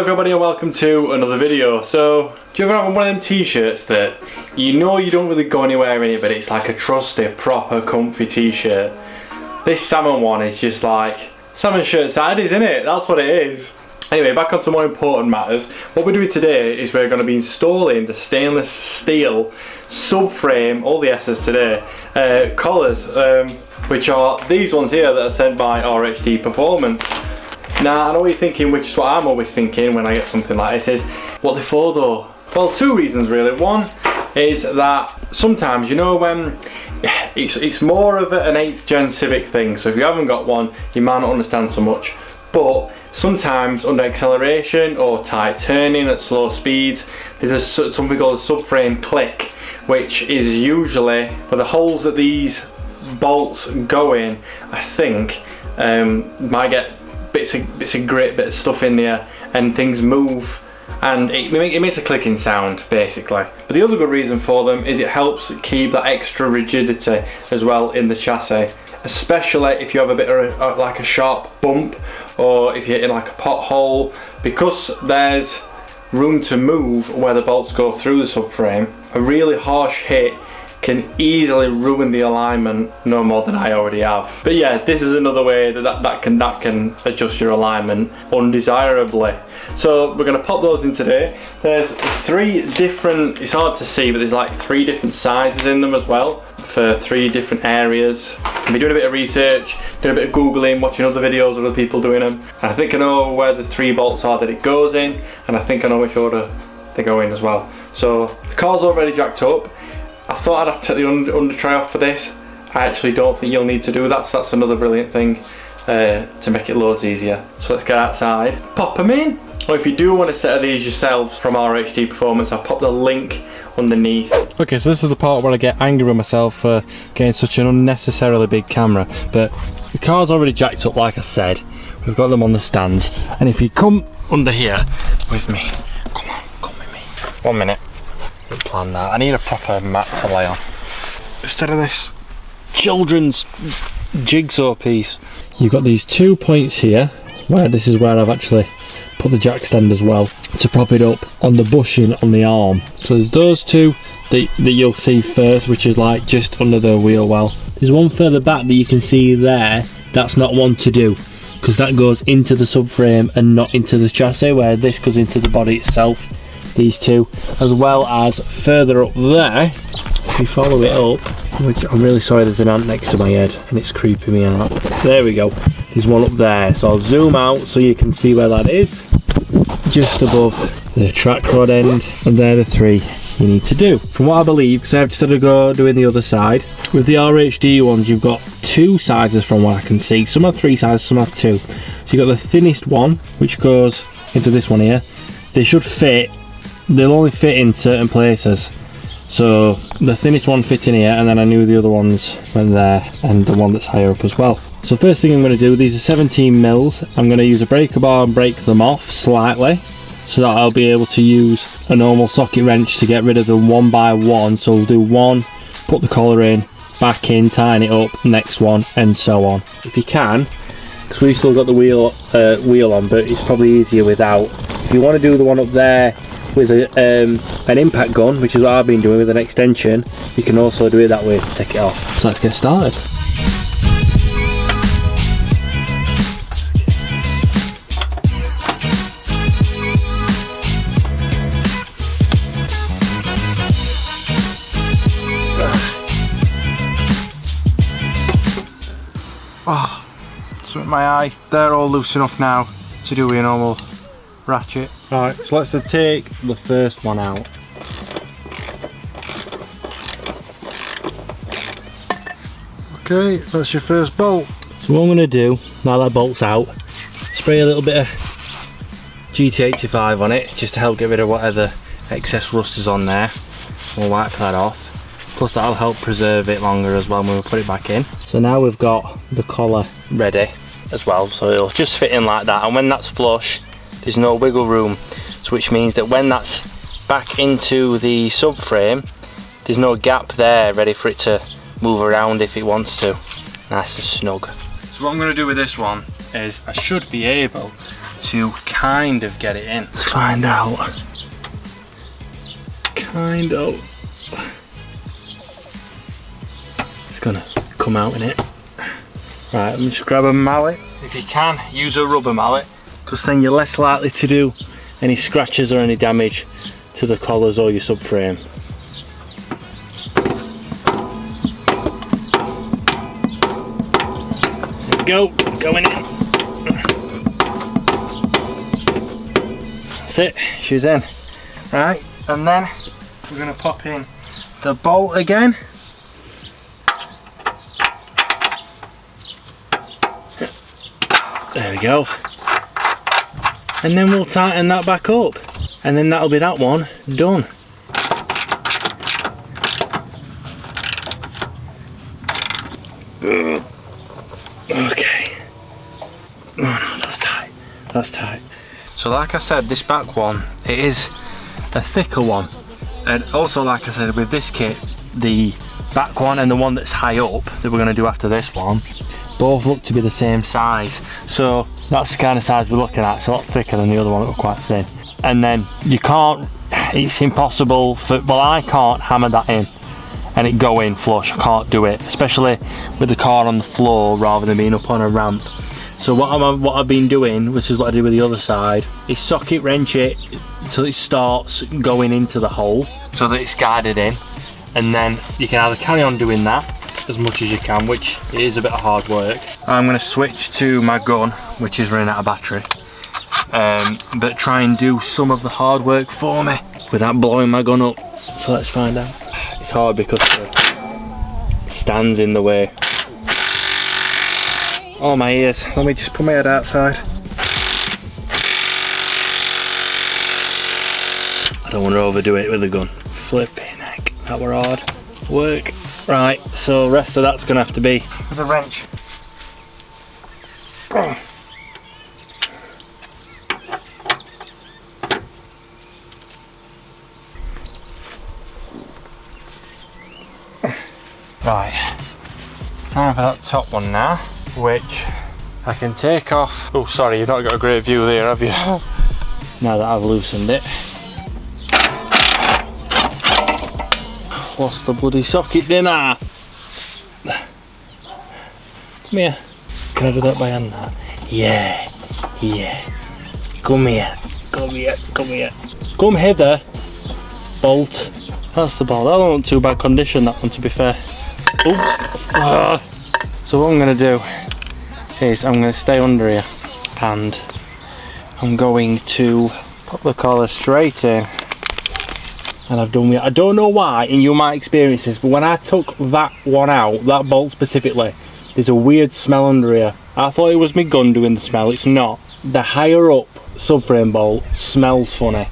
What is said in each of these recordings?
Hello everybody and welcome to another video. So, do you ever have one of them t-shirts that you know you don't really go anywhere in it, but it's like a trusty, proper, comfy t-shirt? This salmon one is just like salmon shirt side, isn't it? That's what it is. Anyway, back on to more important matters. What we're doing today is we're going to be installing the stainless steel subframe, all the S's today, collars, which are these ones here that are sent by RHD Performance. Now, I know what you're thinking, which is what I'm always thinking when I get something like this, is what they're for though? Well, two reasons really. One is that sometimes, you know, when it's more of an 8th gen Civic thing, so if you haven't got one, you might not understand so much. But sometimes under acceleration or tight turning at slow speeds, there's something called a subframe click, which is usually where the holes that these bolts go in, I think, might get bits of grit, bit of stuff in there, and things move, and it makes a clicking sound basically. But the other good reason for them is it helps keep that extra rigidity as well in the chassis, especially if you have a bit of like a sharp bump, or if you're in like a pothole, because there's room to move where the bolts go through the subframe. A really harsh hit can easily ruin the alignment, no more than I already have. But yeah, this is another way that can adjust your alignment undesirably. So we're going to pop those in today. There's 3 different, it's hard to see, but there's like 3 different sizes in them as well, for 3 different areas. I've been doing a bit of research, doing a bit of googling, watching other videos of other people doing them, and I think I know where the 3 bolts are that it goes in, and I think I know which order they go in as well. So the car's already jacked up. I thought I'd have to take the under tray off for this. I actually don't think you'll need to do that, so that's another brilliant thing to make it loads easier. So let's get outside, pop them in. Or if you do want a set of these yourselves from RHD Performance, I'll pop the link underneath. Okay, so this is the part where I get angry with myself for getting such an unnecessarily big camera, but the car's already jacked up like I said. We've got them on the stands, and if you come under here with me, come with me. 1 minute. Plan that. I need a proper mat to lay on instead of this children's jigsaw piece. You've got these 2 points here where this is where I've actually put the jack stand as well to prop it up on the bushing on the arm. So there's those 2 that you'll see first, which is like just under the wheel well. There's one further back that you can see there. That's not one to do, because that goes into the subframe and not into the chassis, where this goes into the body itself. These 2, as well as further up there, if you follow it up, which I'm really sorry, there's an ant next to my head and it's creeping me out. There we go, there's one up there, so I'll zoom out so you can see where that is, just above the track rod end, and they're the 3 you need to do. From what I believe, because I've just had to go doing the other side, with the RHD ones you've got 2 sizes from what I can see. Some have 3 sizes, some have 2. So you've got the thinnest one, which goes into this one here. They should fit. They'll only fit in certain places, so the thinnest one fit in here, and then I knew the other ones went there, and the one that's higher up as well. So first thing I'm going to do, these are 17 mils. I'm going to use a breaker bar and break them off slightly, so that I'll be able to use a normal socket wrench to get rid of them one by one. So we'll do one, put the collar in, back in, tighten it up, next one, and so on. If you can, because we've still got the wheel on, but it's probably easier without. If you want to do the one up there with an impact gun, which is what I've been doing with an extension, you can also do it that way to take it off. So let's get started. Oh, something in my eye. They're all loose enough now to do a normal ratchet. Right, so let's take the first one out. Okay, that's your first bolt. So what I'm going to do, now that bolt's out, spray a little bit of GT85 on it, just to help get rid of whatever excess rust is on there. We'll wipe that off. Plus that'll help preserve it longer as well when we put it back in. So now we've got the collar ready as well, so it'll just fit in like that, and when that's flush, there's no wiggle room, so which means that when that's back into the subframe, there's no gap there ready for it to move around if it wants to. Nice and snug. So what I'm going to do with this one is I should be able to kind of get it in. Let's find out. Kind of. It's gonna come out in it. Right, let me just grab a mallet. If you can, use a rubber mallet, because then you're less likely to do any scratches or any damage to the collars or your subframe. There we go, going in. That's it, she's in. Right, and then we're going to pop in the bolt again. There we go. And then we'll tighten that back up. And then that'll be that one done. Okay. Oh no, that's tight. That's tight. So like I said, this back one, it is a thicker one. And also, like I said, with this kit, the back one and the one that's high up that we're going to do after this one, both look to be the same size. So that's the kind of size we're looking at. It's a lot thicker than the other one that was quite thin. And then you can't, it's impossible for, well, I can't hammer that in and it go in flush. I can't do it, especially with the car on the floor rather than being up on a ramp. So what I've been doing, which is what I did with the other side, is socket wrench it until it starts going into the hole so that it's guided in. And then you can either carry on doing that as much as you can, which is a bit of hard work. I'm going to switch to my gun, which is running out of battery, but try and do some of the hard work for me without blowing my gun up. So let's find out. It's hard because the stand's in the way. Oh, my ears. Let me just put my head outside. I don't want to overdo it with the gun. Flipping heck, that were hard work. Right, so the rest of that's going to have to be with a wrench. Right, time for that top one now, which I can take off. Oh, sorry, you've not got a great view there, have you? Now that I've loosened it. Lost the bloody socket, didn't I? Come here. Can I do that by hand now? Yeah, yeah. Come here, come here, come here. Come hither, bolt. That's the bolt. That don't look too bad condition, that one, to be fair. Oops. So what I'm going to do is I'm going to stay under here and I'm going to put the collar straight in. And I've done it. I don't know why, and you might experience this, but when I took that one out, that bolt specifically, there's a weird smell under here. I thought it was my gun doing the smell. It's not. The higher up subframe bolt smells funny.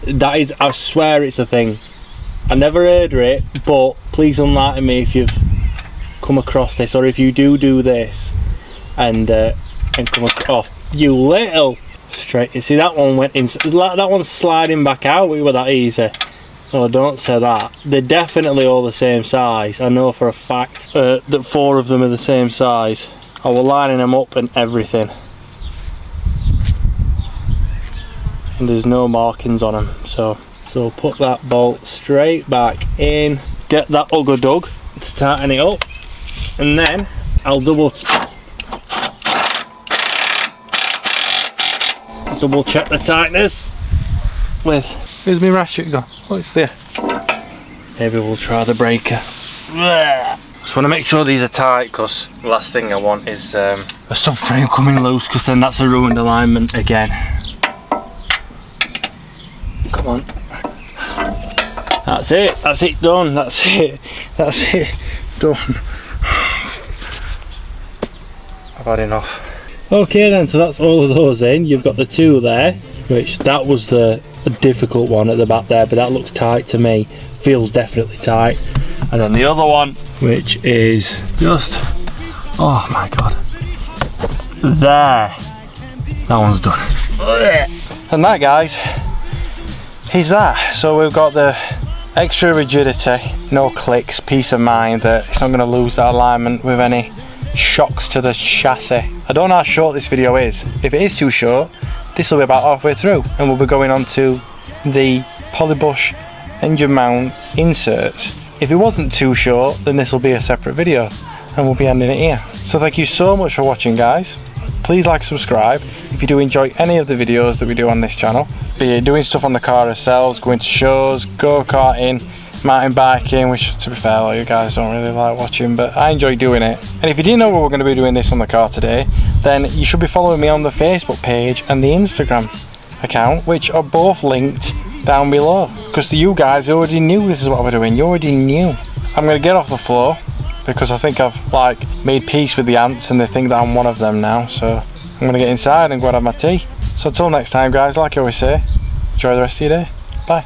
That is, I swear it's a thing. I never heard it, but please enlighten me if you've come across this, or if you do this and come across. Oh, you little straight. You see, that one went in. That one's sliding back out. We were that easy. Oh, don't say that. They're definitely all the same size. I know for a fact that 4 of them are the same size. I was lining them up and everything. And there's no markings on them. So put that bolt straight back in. Get that ugger dug to tighten it up. And then I'll double check the tightness with, where's my ratchet gone? Oh, it's there. Maybe we'll try the breaker. Just want to make sure these are tight, because the last thing I want is a subframe coming loose, because then that's a ruined alignment again. Come on. That's it done, that's it done. I've had enough. Okay then, so that's all of those in. You've got the 2 there, which that was the difficult one at the back there, but that looks tight to me. Feels definitely tight. And then the other one, which is just, oh my god, there, that one's done. And that, guys, is that. So we've got the extra rigidity, no clicks, peace of mind that it's not going to lose that alignment with any shocks to the chassis. I don't know how short this video is. If it is too short, this will be about halfway through, and we'll be going on to the polybush engine mount inserts. If it wasn't too short, then this will be a separate video, and we'll be ending it here. So thank you so much for watching, guys. Please like, subscribe if you do enjoy any of the videos that we do on this channel, be it doing stuff on the car ourselves, going to shows, go-karting, mountain biking, which to be fair, a lot of you guys don't really like watching, but I enjoy doing it. And if you didn't know we were going to be doing this on the car today, then you should be following me on the Facebook page and the Instagram account, which are both linked down below, because you guys already knew this is what we're doing. You already knew. I'm going to get off the floor because I think I've like made peace with the ants and they think that I'm one of them now, so I'm going to get inside and go and have my tea. So until next time, guys, like I always say, enjoy the rest of your day. Bye.